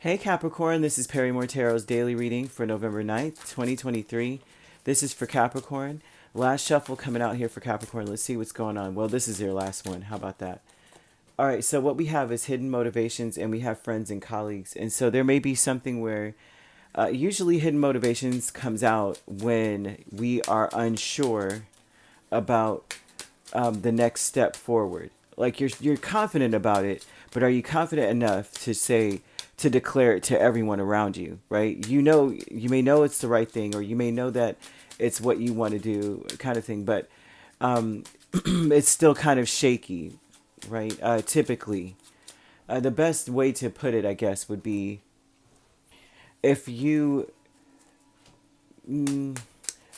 Hey Capricorn, this is Perrymore Tarot's daily reading for November 9th, 2023. This is for Capricorn. Last shuffle coming out here for Capricorn. Let's see what's going on. Well, this is your last one. How about that? All right, so what we have is hidden motivations and we have friends and colleagues. And so there may be something where usually hidden motivations comes out when we are unsure about the next step forward. Like you're confident about it, but are you confident enough to declare it to everyone around you, right? You may know it's the right thing, or you may know that it's what you want to do, kind of thing, but it's still kind of shaky, right? Typically, the best way to put it, I guess, would be if you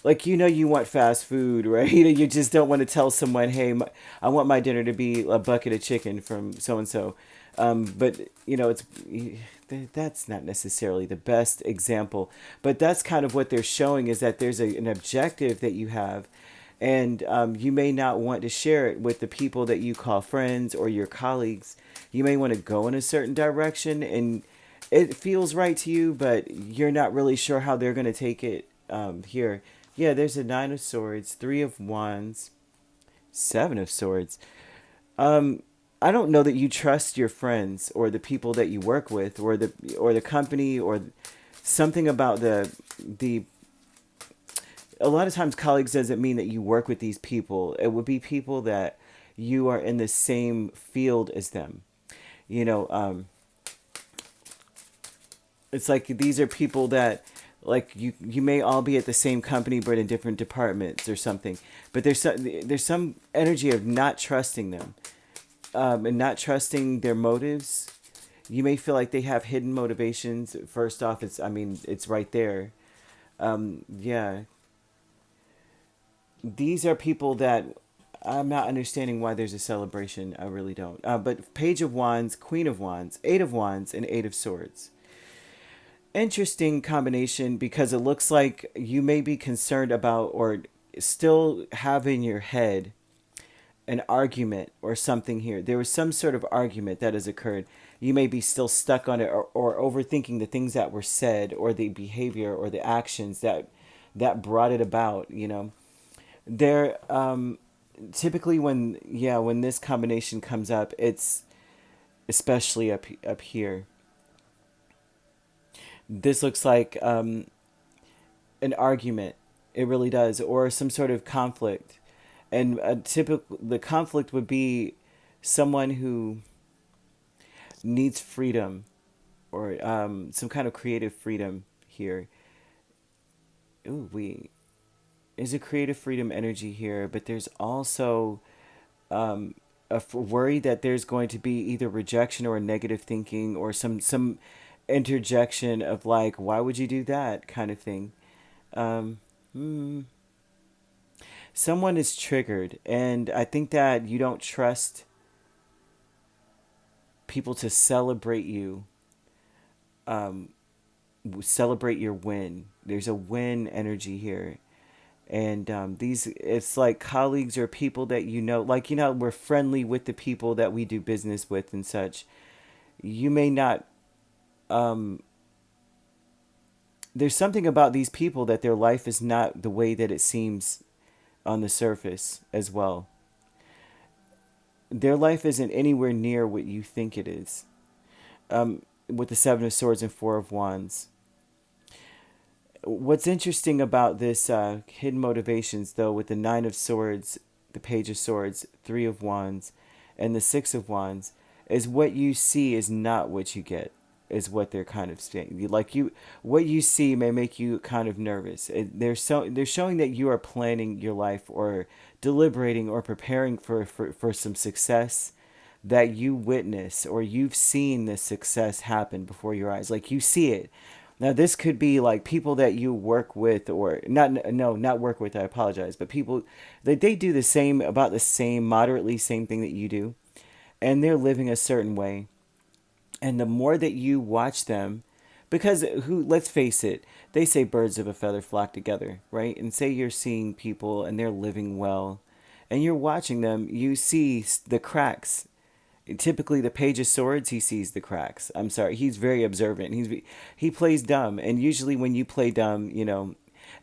like you want fast food, right? You just don't want to tell someone, hey, I want my dinner to be a bucket of chicken from so and so. But it's that's not necessarily the best example, but that's kind of what they're showing, is that there's an objective that you have, and you may not want to share it with the people that you call friends or your colleagues. You may want to go in a certain direction, and it feels right to you, but you're not really sure how they're going to take it. Here, yeah, there's a Nine of Swords, Three of Wands, Seven of Swords. Um, I don't know that you trust your friends or the people that you work with, or the company, or something about the. A lot of times, colleagues doesn't mean that you work with these people. It would be people that you are in the same field as them. You know, it's like these are people that, like, you may all be at the same company but in different departments or something. But there's some energy of not trusting them, and not trusting their motives. You may feel like they have hidden motivations. First off, it's right there. Yeah, these are people that I'm not understanding why there's a celebration. I really don't. But Page of Wands, Queen of Wands, Eight of Wands, and Eight of Swords. Interesting combination, because it looks like you may be concerned about, or still have in your head, an argument or something here. There was some sort of argument that has occurred. You may be still stuck on it, or overthinking the things that were said, or the behavior or the actions that brought it about. There typically, when this combination comes up, it's especially up here. This looks like an argument. It really does, or some sort of conflict. And the conflict would be someone who needs freedom, or some kind of creative freedom here. Ooh, there's a creative freedom energy here, but there's also worry that there's going to be either rejection or negative thinking, or some interjection of, like, why would you do that, kind of thing. Um, hmm. Someone is triggered, and I think that you don't trust people to celebrate you, um, celebrate your win. There's a win energy here. And these, it's like colleagues or people that like, we're friendly with the people that we do business with and such. You may not, um, there's something about these people that their life is not the way that it seems on the surface as well. Their life isn't anywhere near what you think it is. With the Seven of Swords and Four of Wands. What's interesting about this hidden motivations, though, with the Nine of Swords, the Page of Swords, Three of Wands, and the Six of Wands, is what you see is not what you get, is what they're kind of saying. What you see may make you kind of nervous. They're showing that you are planning your life, or deliberating, or preparing for some success that you witness, or you've seen this success happen before your eyes. Like, you see it. Now, this could be like people that you work with, or not work with, I apologize, but people that they do about the same, moderately same thing that you do, and they're living a certain way. And the more that you watch them, because let's face it, they say birds of a feather flock together, right? And say you're seeing people and they're living well, and you're watching them, you see the cracks Typically the Page of Swords, he sees the cracks. I'm sorry, he's very observant. He plays dumb, and usually when you play dumb,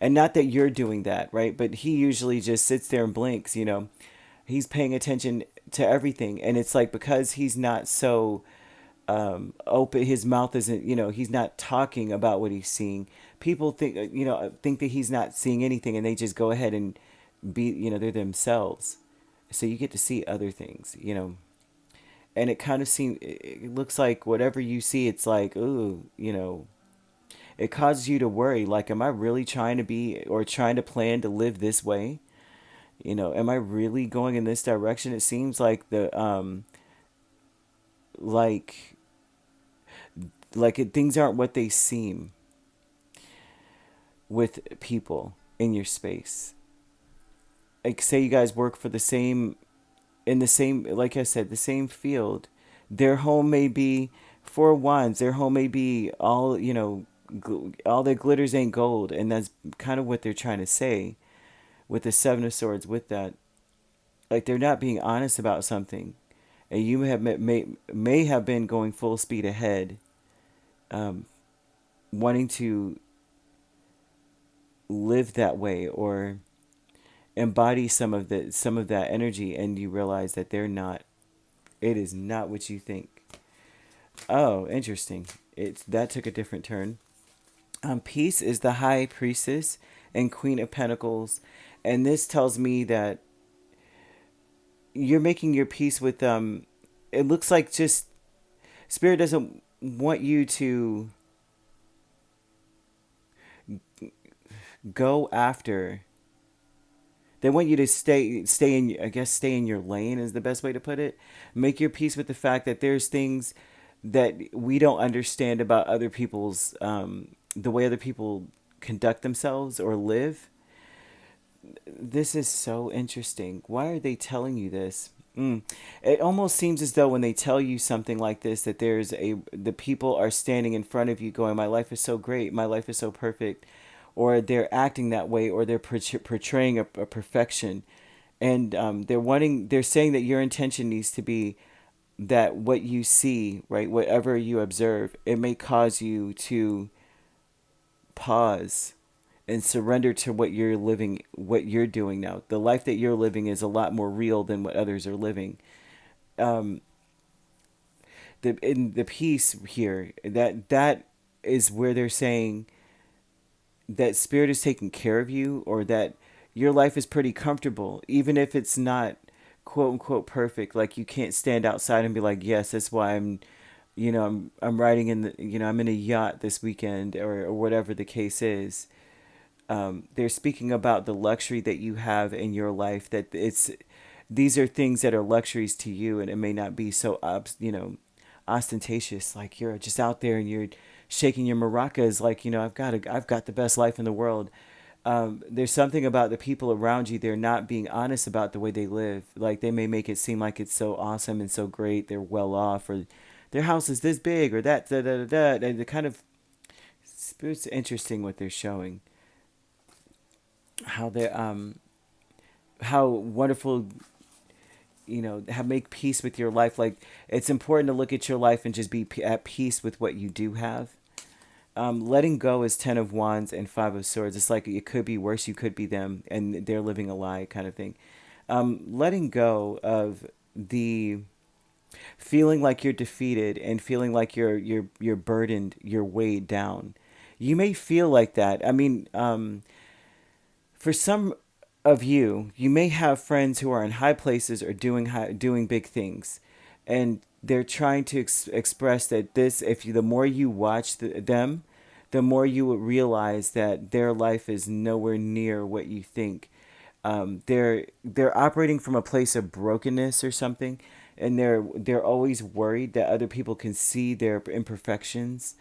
and not that you're doing that, right? But he usually just sits there and blinks. He's paying attention to everything, and it's like because he's not so open, his mouth isn't, he's not talking about what he's seeing. People think that he's not seeing anything, and they just go ahead and be, they're themselves. So you get to see other things. And it kind of seems, it looks like whatever you see, it's like, ooh, it causes you to worry. Like, am I really trying to be or trying to plan to live this way? Am I really going in this direction? It seems like like, things aren't what they seem with people in your space. Like, say you guys work for the same, in the same, like I said, the same field. Their home may be four wands. Their home may be all, all that glitters ain't gold. And that's kind of what they're trying to say with the Seven of Swords with that. Like, they're not being honest about something. And you may have been going full speed ahead, um, wanting to live that way or embody some of that energy, and you realize that they're not. It is not what you think. Oh, interesting. That took a different turn. Peace is the High Priestess and Queen of Pentacles, and this tells me that you're making your peace with It looks like just Spirit doesn't want you to go after. They want you to stay in, I guess stay in your lane is the best way to put it. Make your peace with the fact that there's things that we don't understand about other people's the way other people conduct themselves or live. This is so interesting. Why are they telling you this? It almost seems as though when they tell you something like this, that the people are standing in front of you going, my life is so great, my life is so perfect, or they're acting that way, or they're portraying a perfection, and they're saying that your intention needs to be that what you see, right, whatever you observe, it may cause you to pause and surrender to what you're living, what you're doing now. The life that you're living is a lot more real than what others are living. Um, in the piece here, that is where they're saying that Spirit is taking care of you, or that your life is pretty comfortable, even if it's not quote unquote perfect. Like, you can't stand outside and be like, yes, that's why I'm riding in I'm in a yacht this weekend, or whatever the case is. They're speaking about the luxury that you have in your life, that these are things that are luxuries to you, and it may not be so ostentatious, like you're just out there and you're shaking your maracas like, I've got the best life in the world. There's something about the people around you, they're not being honest about the way they live. Like, they may make it seem like it's so awesome and so great, they're well off, or their house is this big, or that da da da da, and the kind of, it's interesting what they're showing, how they how wonderful, have make peace with your life. Like, it's important to look at your life and just be at peace with what you do have. Letting go is Ten of Wands and Five of Swords. It's like it could be worse, you could be them, and they're living a lie kind of thing. Letting go of the feeling like you're defeated and feeling like you're burdened, you're weighed down. You may feel like that. I mean, for some of you, you may have friends who are in high places or doing big things, and they're trying to express that this. If you, the more you watch them, the more you will realize that their life is nowhere near what you think. They're operating from a place of brokenness or something, and they're always worried that other people can see their imperfections,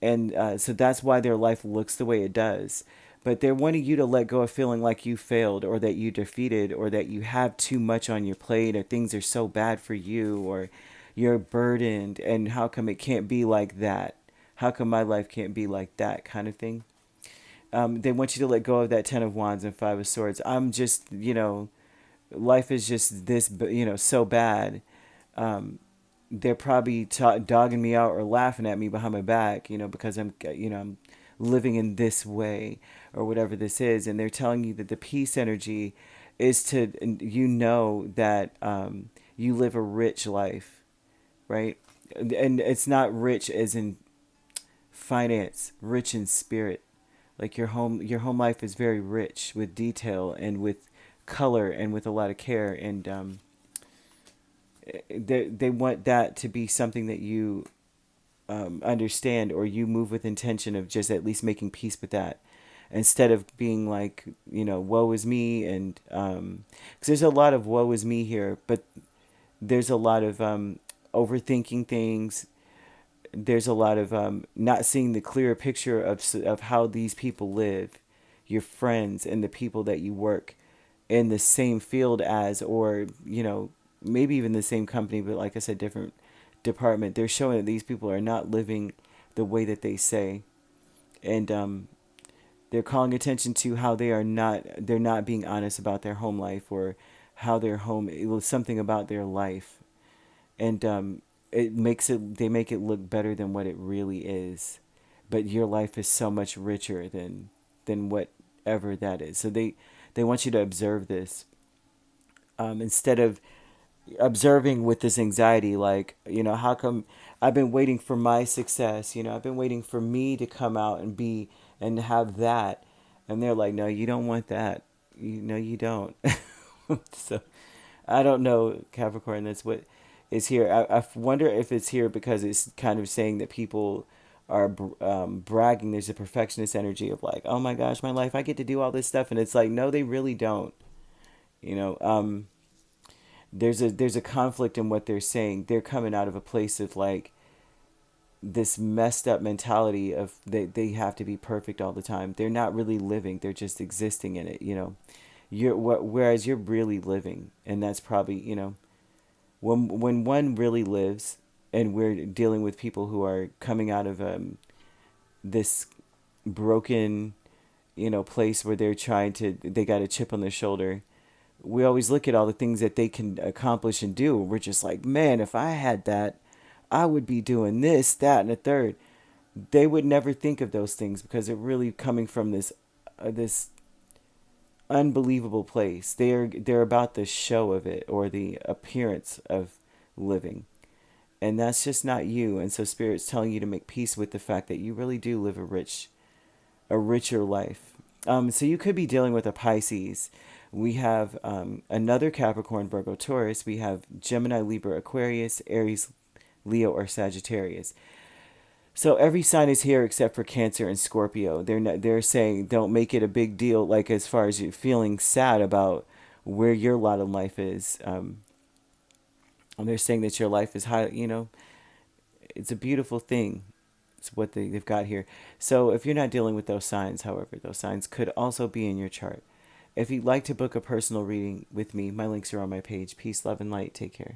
and so that's why their life looks the way it does. But they're wanting you to let go of feeling like you failed, or that you defeated, or that you have too much on your plate, or things are so bad for you, or you're burdened, and how come it can't be like that? How come my life can't be like that, kind of thing? They want you to let go of that Ten of Wands and Five of Swords. I'm just, life is just this, so bad. they're probably dogging me out or laughing at me behind my back, because I'm living in this way or whatever this is. And they're telling you that the peace energy is to, that you live a rich life, right? And it's not rich as in finance, rich in spirit. Like your home life is very rich with detail and with color and with a lot of care. And they want that to be something that you understand, or you move with intention of just at least making peace with that, instead of being like, woe is me. And because there's a lot of woe is me here, but there's a lot of overthinking things. There's a lot of not seeing the clearer picture of how these people live, your friends and the people that you work in the same field as, or maybe even the same company, but like I said, different department. They're showing that these people are not living the way that they say. And they're calling attention to how they're not being honest about their home life, or how their home, it was something about their life. And they make it look better than what it really is. But your life is so much richer than whatever that is. So they want you to observe this, instead of observing with this anxiety, like, how come I've been waiting for my success, I've been waiting for me to come out and be and have that. And they're like, no, you don't want that. You don't. So I don't know, Capricorn, that's what is here. I wonder if it's here because it's kind of saying that people are bragging. There's a perfectionist energy of like, oh my gosh, my life, I get to do all this stuff. And it's like, no, they really don't. You know, there's a conflict in what they're saying. They're coming out of a place of like this messed up mentality of they have to be perfect all the time. They're not really living. They're just existing in it. Whereas you're really living. And that's probably, when one really lives, and we're dealing with people who are coming out of this broken, place where they got a chip on their shoulder. We always look at all the things that they can accomplish and do. We're just like, man, if I had that, I would be doing this, that, and a third. They would never think of those things because they're really coming from this unbelievable place. They're about the show of it, or the appearance of living. And that's just not you. And so Spirit's telling you to make peace with the fact that you really do live a richer life. So you could be dealing with a Pisces. We have another Capricorn, Virgo, Taurus. We have Gemini, Libra, Aquarius, Aries, Leo, or Sagittarius. So every sign is here except for Cancer and Scorpio. They're saying don't make it a big deal, like as far as you feeling sad about where your lot in life is. And they're saying that your life is high. It's a beautiful thing. It's what they've got here. So if you're not dealing with those signs, however, those signs could also be in your chart. If you'd like to book a personal reading with me, my links are on my page. Peace, love, and light. Take care.